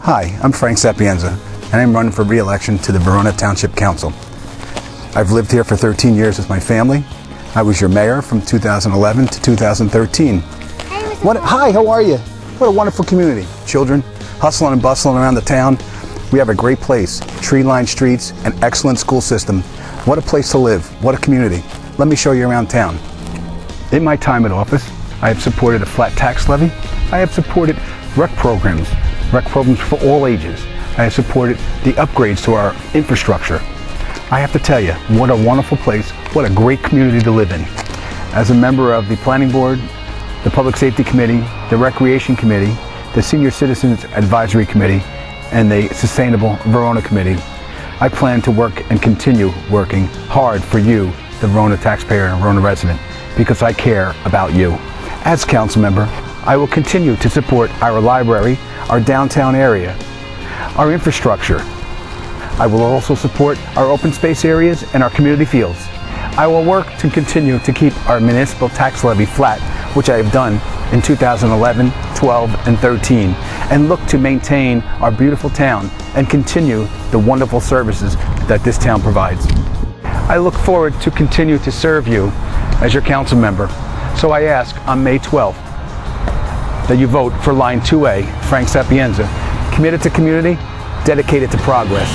Hi, I'm Frank Sapienza, and I'm running for re-election to the Verona Township Council. I've lived here for 13 years with my family. I was your mayor from 2011 to 2013. Hi, how are you? What a wonderful community. Children hustling and bustling around the town. We have a great place, tree-lined streets, an excellent school system. What a place to live. What a community. Let me show you around town. In my time at office, I have supported a flat tax levy. I have supported rec programs for all ages. I have supported the upgrades to our infrastructure. I have to tell you, what a wonderful place, what a great community to live in. As a member of the Planning Board, the Public Safety Committee, the Recreation Committee, the Senior Citizens Advisory Committee, and the Sustainable Verona Committee, I plan to work and continue working hard for you, the Verona taxpayer and Verona resident, because I care about you. As council member, I will continue to support our library, our downtown area, our infrastructure. I will also support our open space areas and our community fields. I will work to continue to keep our municipal tax levy flat, which I have done in 2011, 12, and 13, and look to maintain our beautiful town and continue the wonderful services that this town provides. I look forward to continue to serve you as your council member. So I ask on May 12th that you vote for line 2A, Frank Sapienza, committed to community, dedicated to progress.